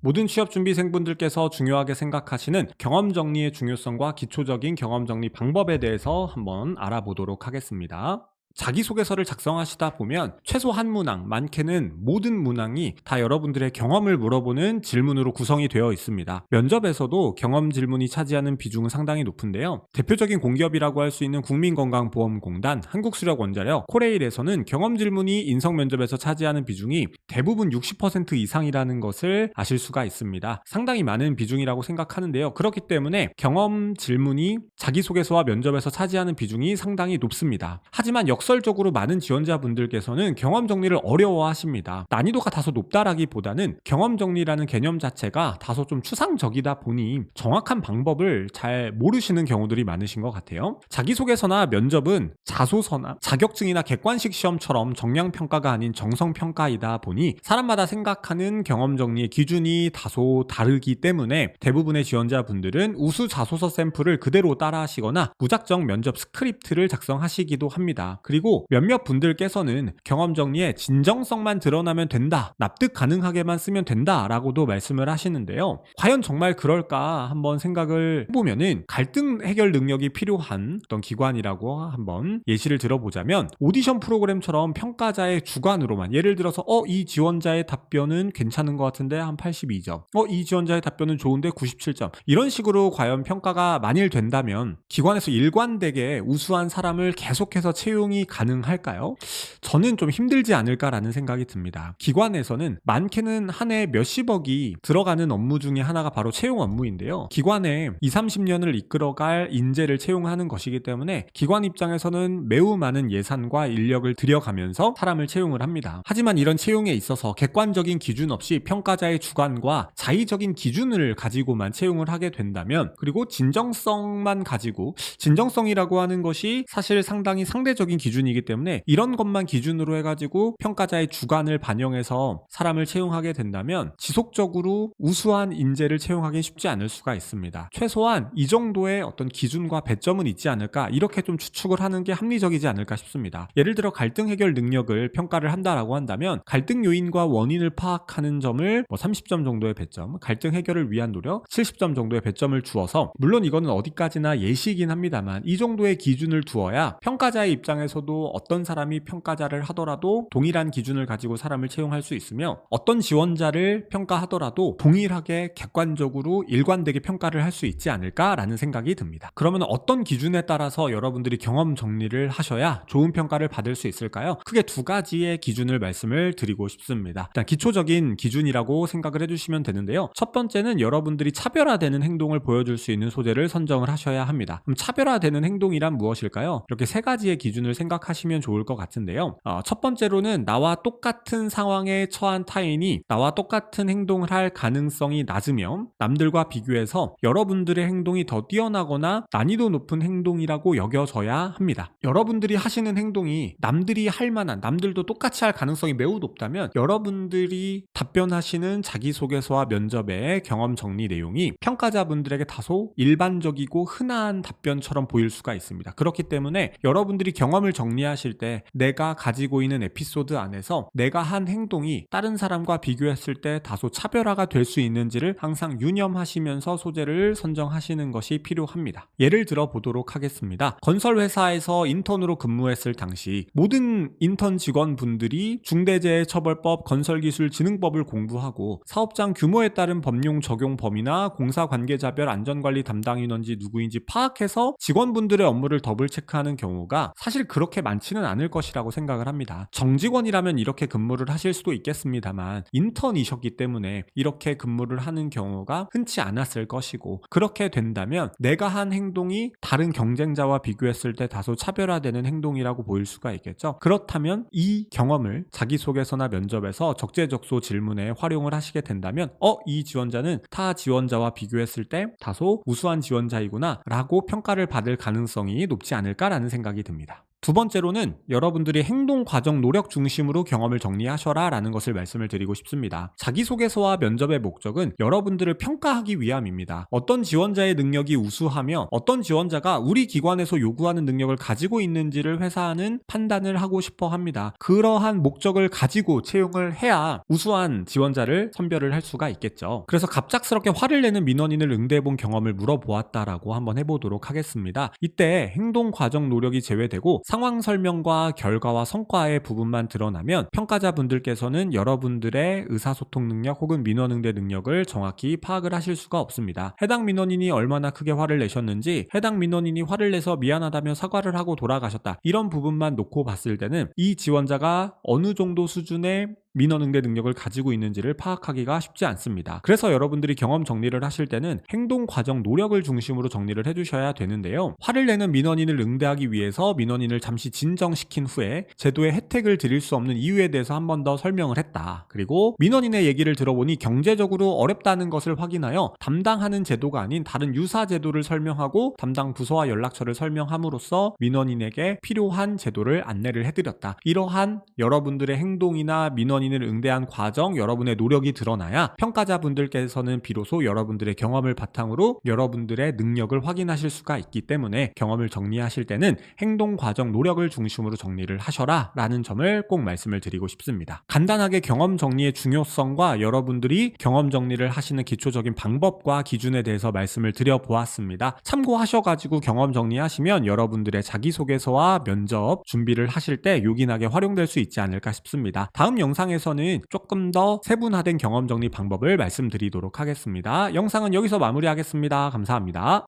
모든 취업준비생분들께서 중요하게 생각하시는 경험 정리의 중요성과 기초적인 경험 정리 방법에 대해서 한번 알아보도록 하겠습니다. 자기소개서를 작성하시다 보면 최소 한 문항, 많게는 모든 문항이 다 여러분들의 경험을 물어보는 질문으로 구성이 되어 있습니다. 면접에서도 경험 질문이 차지하는 비중은 상당히 높은데요. 대표적인 공기업이라고 할 수 있는 국민건강보험공단, 한국수력원자력, 코레일에서는 경험 질문이 인성면접에서 차지하는 비중이 대부분 60% 이상이라는 것을 아실 수가 있습니다. 상당히 많은 비중이라고 생각하는데요. 그렇기 때문에 경험 질문이 자기소개서와 면접에서 차지하는 비중이 상당히 높습니다. 하지만 역설적으로 많은 지원자분들께서는 경험 정리를 어려워하십니다. 난이도가 다소 높다라기보다는 경험 정리라는 개념 자체가 다소 좀 추상적이다 보니 정확한 방법을 잘 모르시는 경우들이 많으신 것 같아요. 자기소개서나 면접은 자소서나 자격증이나 객관식 시험처럼 정량평가가 아닌 정성평가이다 보니 사람마다 생각하는 경험 정리의 기준이 다소 다르기 때문에 대부분의 지원자분들은 우수 자소서 샘플을 그대로 따라하시거나 무작정 면접 스크립트를 작성하시기도 합니다. 그리고 몇몇 분들께서는 경험 정리에 진정성만 드러나면 된다, 납득 가능하게만 쓰면 된다 라고도 말씀을 하시는데요. 과연 정말 그럴까 한번 생각을 해보면은 갈등 해결 능력이 필요한 어떤 기관이라고 한번 예시를 들어보자면 오디션 프로그램처럼 평가자의 주관으로만, 예를 들어서 이 지원자의 답변은 괜찮은 것 같은데 한 82점, 이 지원자의 답변은 좋은데 97점, 이런 식으로 과연 평가가 만일된다면 기관에서 일관되게 우수한 사람을 계속해서 채용이 가능할까요? 저는 좀 힘들지 않을까라는 생각이 듭니다. 기관에서는 많게는 한 해 몇십억이 들어가는 업무 중에 하나가 바로 채용 업무인데요. 기관에 20-30년을 이끌어갈 인재를 채용하는 것이기 때문에 기관 입장에서는 매우 많은 예산과 인력을 들여가면서 사람을 채용을 합니다. 하지만 이런 채용에 있어서 객관적인 기준 없이 평가자의 주관과 자의적인 기준을 가지고만 채용을 하게 된다면, 그리고 진정성만 가지고, 진정성이라고 하는 것이 사실 상당히 상대적인 기준이기 때문에 이런 것만 기준으로 해가지고 평가자의 주관을 반영해서 사람을 채용하게 된다면 지속적으로 우수한 인재를 채용하기 쉽지 않을 수가 있습니다. 최소한 이 정도의 어떤 기준과 배점은 있지 않을까, 이렇게 좀 추측을 하는 게 합리적이지 않을까 싶습니다. 예를 들어 갈등 해결 능력을 평가를 한다라고 한다면 갈등 요인과 원인을 파악하는 점을 30점 정도의 배점, 갈등 해결을 위한 노력 70점 정도의 배점을 주어서, 물론 이거는 어디까지나 예시이긴 합니다만 이 정도의 기준을 두어야 평가자의 입장에서도 어떤 사람이 평가자를 하더라도 동일한 기준을 가지고 사람을 채용할 수 있으며, 어떤 지원자를 평가하더라도 동일하게 객관적으로 일관되게 평가를 할 수 있지 않을까라는 생각이 듭니다. 그러면 어떤 기준에 따라서 여러분들이 경험 정리를 하셔야 좋은 평가를 받을 수 있을까요? 크게 두 가지의 기준을 말씀을 드리고 싶습니다. 일단 기초적인 기준이라고 생각을 해주시면 되는데요. 첫 번째는 여러분들이 차별화되는 행동을 보여줄 수 있는 소재를 선정을 하셔야 합니다. 그럼 차별화되는 행동이란 무엇일까요? 이렇게 세 가지의 기준을 생각하시면 좋을 것 같은데요. 첫 번째로는 나와 똑같은 상황에 처한 타인이 나와 똑같은 행동을 할 가능성이 낮으며 남들과 비교해서 여러분들의 행동이 더 뛰어나거나 난이도 높은 행동이라고 여겨져야 합니다. 여러분들이 하시는 행동이 남들이 할 만한, 남들도 똑같이 할 가능성이 매우 높다면 여러분들이 답변하시는 자기소개서와 면접의 경험 정리 내용이 평가자분들에게 다소 일반적이고 흔한 답변처럼 보일 수가 있습니다. 그렇기 때문에 여러분들이 경험을 정리하실 때 내가 가지고 있는 에피소드 안에서 내가 한 행동이 다른 사람과 비교했을 때 다소 차별화가 될 수 있는지를 항상 유념하시면서 소재를 선정하시는 것이 필요합니다. 예를 들어 보도록 하겠습니다. 건설회사에서 인턴으로 근무했을 당시 모든 인턴 직원분들이 중대재해처벌법, 건설기술진흥법을 공부하고 사업장 규모에 따른 법령 적용 범위나 공사 관계자별 안전관리 담당 인원지 누구인지 파악해서 직원분들의 업무를 더블 체크하는 경우가 사실 그렇게 많지는 않을 것이라고 생각을 합니다. 정직원이라면 이렇게 근무를 하실 수도 있겠습니다만 인턴이셨기 때문에 이렇게 근무를 하는 경우가 흔치 않았을 것이고, 그렇게 된다면 내가 한 행동이 다른 경쟁자와 비교했을 때 다소 차별화되는 행동이라고 보일 수가 있겠죠. 그렇다면 이 경험을 자기소개서나 면접에서 적재적소 질문에 활용을 하시게 된다면 이 지원자는 타 지원자와 비교했을 때 다소 우수한 지원자이구나 라고 평가를 받을 가능성이 높지 않을까라는 생각이 듭니다. 두 번째로는 여러분들이 행동 과정 노력 중심으로 경험을 정리하셔라 라는 것을 말씀을 드리고 싶습니다. 자기소개서와 면접의 목적은 여러분들을 평가하기 위함입니다. 어떤 지원자의 능력이 우수하며 어떤 지원자가 우리 기관에서 요구하는 능력을 가지고 있는지를 회사는 판단을 하고 싶어 합니다. 그러한 목적을 가지고 채용을 해야 우수한 지원자를 선별을 할 수가 있겠죠. 그래서 갑작스럽게 화를 내는 민원인을 응대해본 경험을 물어보았다라고 한번 해보도록 하겠습니다. 이때 행동 과정 노력이 제외되고 상황 설명과 결과와 성과의 부분만 드러나면 평가자분들께서는 여러분들의 의사소통 능력 혹은 민원 응대 능력을 정확히 파악을 하실 수가 없습니다. 해당 민원인이 얼마나 크게 화를 내셨는지, 해당 민원인이 화를 내서 미안하다며 사과를 하고 돌아가셨다, 이런 부분만 놓고 봤을 때는 이 지원자가 어느 정도 수준의 민원 응대 능력을 가지고 있는지를 파악하기가 쉽지 않습니다. 그래서 여러분들이 경험 정리를 하실 때는 행동 과정 노력을 중심으로 정리를 해주셔야 되는데요. 화를 내는 민원인을 응대하기 위해서 민원인을 잠시 진정시킨 후에 제도의 혜택을 드릴 수 없는 이유에 대해서 한 번 더 설명을 했다. 그리고 민원인의 얘기를 들어보니 경제적으로 어렵다는 것을 확인하여 담당하는 제도가 아닌 다른 유사 제도를 설명하고 담당 부서와 연락처를 설명함으로써 민원인에게 필요한 제도를 안내를 해드렸다. 이러한 여러분들의 행동이나 민원인을 응대한 과정, 여러분의 노력이 드러나야 평가자분들께서는 비로소 여러분들의 경험을 바탕으로 여러분들의 능력을 확인하실 수가 있기 때문에 경험을 정리하실 때는 행동 과정 노력을 중심으로 정리를 하셔라 라는 점을 꼭 말씀을 드리고 싶습니다. 간단하게 경험 정리의 중요성과 여러분들이 경험 정리를 하시는 기초적인 방법과 기준에 대해서 말씀을 드려보았습니다. 참고하셔가지고 경험 정리하시면 여러분들의 자기소개서와 면접 준비를 하실 때 요긴하게 활용될 수 있지 않을까 싶습니다. 다음 영상에서는 조금 더 세분화된 경험 정리 방법을 말씀드리도록 하겠습니다. 영상은 여기서 마무리하겠습니다. 감사합니다.